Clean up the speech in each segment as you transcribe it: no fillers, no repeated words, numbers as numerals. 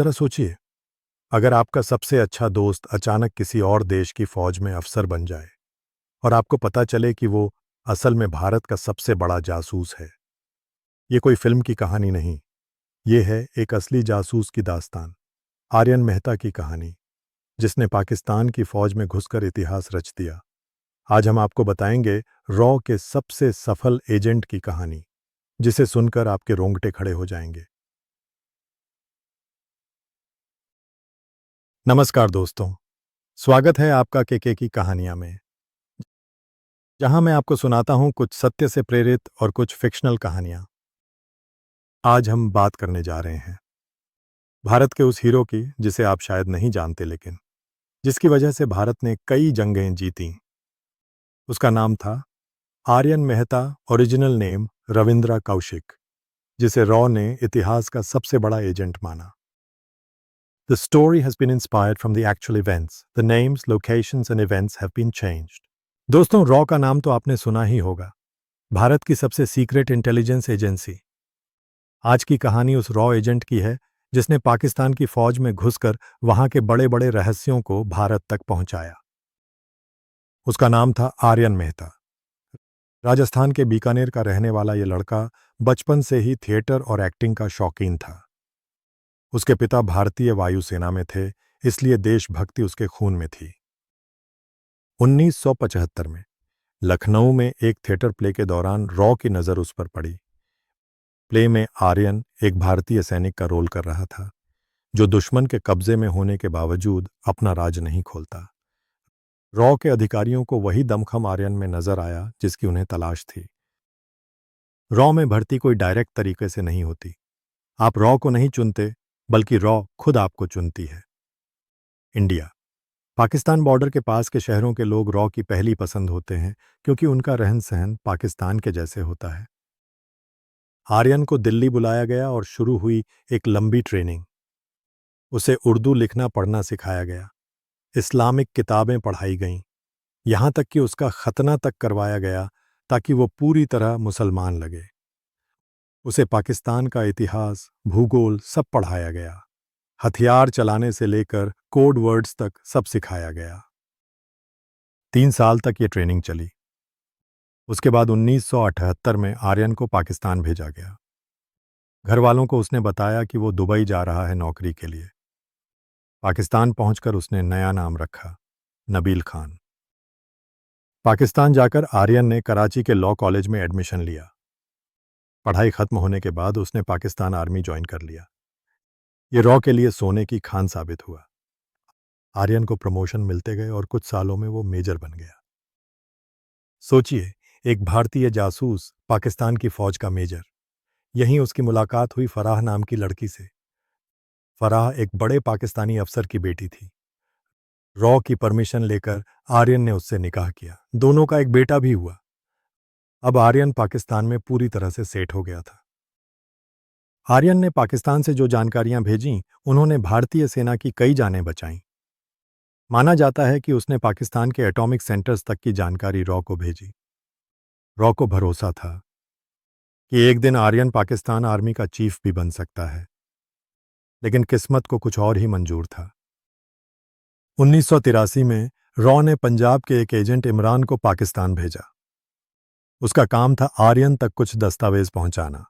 जरा सोचिए, अगर आपका सबसे अच्छा दोस्त अचानक किसी और देश की फौज में अफसर बन जाए और आपको पता चले कि वो असल में भारत का सबसे बड़ा जासूस है। ये कोई फिल्म की कहानी नहीं, ये है एक असली जासूस की दास्तान, आर्यन मेहता की कहानी, जिसने पाकिस्तान की फौज में घुसकर इतिहास रच दिया। आज हम आपको बताएंगे रॉ के सबसे सफल एजेंट की कहानी, जिसे सुनकर आपके रोंगटे खड़े हो जाएंगे। नमस्कार दोस्तों, स्वागत है आपका केके की कहानियां में, जहां मैं आपको सुनाता हूं कुछ सत्य से प्रेरित और कुछ फिक्शनल कहानियां। आज हम बात करने जा रहे हैं भारत के उस हीरो की जिसे आप शायद नहीं जानते, लेकिन जिसकी वजह से भारत ने कई जंगें जीतीं। उसका नाम था आर्यन मेहता, ओरिजिनल नेम रविंद्रा कौशिक, जिसे रॉ ने इतिहास का सबसे बड़ा एजेंट माना। The story has been inspired from the actual events. The names, locations and events have been changed. दोस्तों, रॉ का नाम तो आपने सुना ही होगा, भारत की सबसे सीक्रेट इंटेलिजेंस एजेंसी। आज की कहानी उस रॉ एजेंट की है जिसने पाकिस्तान की फौज में घुसकर वहां के बड़े बड़े रहस्यों को भारत तक पहुंचाया। उसका नाम था आर्यन मेहता। राजस्थान के बीकानेर का रहने वाला ये लड़का बचपन से ही थिएटर और एक्टिंग का शौकीन था। उसके पिता भारतीय वायुसेना में थे, इसलिए देशभक्ति उसके खून में थी। 1975 में लखनऊ में एक थिएटर प्ले के दौरान रॉ की नज़र उस पर पड़ी। प्ले में आर्यन एक भारतीय सैनिक का रोल कर रहा था, जो दुश्मन के कब्जे में होने के बावजूद अपना राज नहीं खोलता। रॉ के अधिकारियों को वही दमखम आर्यन में नजर आया जिसकी उन्हें तलाश थी। रॉ में भर्ती कोई डायरेक्ट तरीके से नहीं होती। आप रॉ को नहीं चुनते, बल्कि रॉ खुद आपको चुनती है। इंडिया, पाकिस्तान बॉर्डर के पास के शहरों के लोग रॉ की पहली पसंद होते हैं, क्योंकि उनका रहन सहन पाकिस्तान के जैसे होता है। आर्यन को दिल्ली बुलाया गया और शुरू हुई एक लंबी ट्रेनिंग। उसे उर्दू लिखना पढ़ना सिखाया गया, इस्लामिक किताबें पढ़ाई गईं, यहां तक कि उसका खतना तक करवाया गया ताकि वो पूरी तरह मुसलमान लगे। उसे पाकिस्तान का इतिहास, भूगोल सब पढ़ाया गया। हथियार चलाने से लेकर कोड वर्ड्स तक सब सिखाया गया। 3 साल तक ये ट्रेनिंग चली। उसके बाद 1978 में आर्यन को पाकिस्तान भेजा गया। घर वालों को उसने बताया कि वो दुबई जा रहा है नौकरी के लिए। पाकिस्तान पहुंचकर उसने नया नाम रखा, नबील खान। पाकिस्तान जाकर आर्यन ने कराची के लॉ कॉलेज में एडमिशन लिया। पढ़ाई खत्म होने के बाद उसने पाकिस्तान आर्मी ज्वाइन कर लिया। ये रॉ के लिए सोने की खान साबित हुआ। आर्यन को प्रमोशन मिलते गए और कुछ सालों में वो मेजर बन गया। सोचिए, एक भारतीय जासूस पाकिस्तान की फौज का मेजर। यहीं उसकी मुलाकात हुई फराह नाम की लड़की से। फराह एक बड़े पाकिस्तानी अफसर की बेटी थी। रॉ की परमिशन लेकर आर्यन ने उससे निकाह किया। दोनों का एक बेटा भी हुआ। अब आर्यन पाकिस्तान में पूरी तरह से सेट हो गया था। आर्यन ने पाकिस्तान से जो जानकारियां भेजीं, उन्होंने भारतीय सेना की कई जानें बचाईं। माना जाता है कि उसने पाकिस्तान के एटॉमिक सेंटर्स तक की जानकारी रॉ को भेजी। रॉ को भरोसा था कि एक दिन आर्यन पाकिस्तान आर्मी का चीफ भी बन सकता है, लेकिन किस्मत को कुछ और ही मंजूर था। 1983 में रॉ ने पंजाब के एक एजेंट इमरान को पाकिस्तान भेजा। उसका काम था आर्यन तक कुछ दस्तावेज पहुंचाना,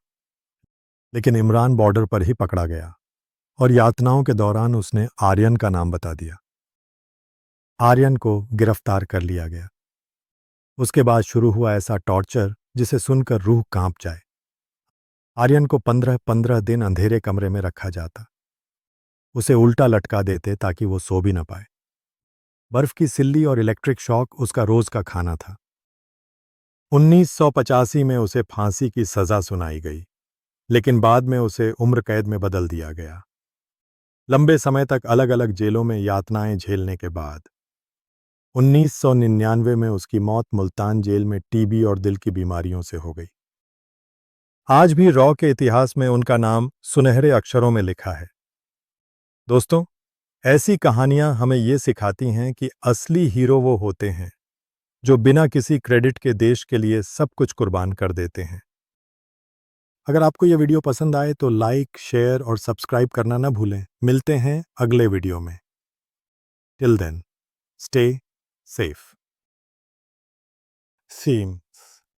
लेकिन इमरान बॉर्डर पर ही पकड़ा गया और यातनाओं के दौरान उसने आर्यन का नाम बता दिया। आर्यन को गिरफ्तार कर लिया गया। उसके बाद शुरू हुआ ऐसा टॉर्चर जिसे सुनकर रूह कांप जाए। आर्यन को 15-15 दिन अंधेरे कमरे में रखा जाता। उसे उल्टा लटका देते ताकि वो सो भी न पाए। बर्फ की सिल्ली और इलेक्ट्रिक शॉक उसका रोज का खाना था। 1985 में उसे फांसी की सजा सुनाई गई, लेकिन बाद में उसे उम्र कैद में बदल दिया गया। लंबे समय तक अलग अलग जेलों में यातनाएं झेलने के बाद 1999 में उसकी मौत मुल्तान जेल में टीबी और दिल की बीमारियों से हो गई। आज भी रॉ के इतिहास में उनका नाम सुनहरे अक्षरों में लिखा है। दोस्तों, ऐसी कहानियां हमें ये सिखाती हैं कि असली हीरो वो होते हैं जो बिना किसी क्रेडिट के देश के लिए सब कुछ कुर्बान कर देते हैं। अगर आपको यह वीडियो पसंद आए तो लाइक, शेयर और सब्सक्राइब करना ना भूलें। मिलते हैं अगले वीडियो में। Till then, stay safe. सीम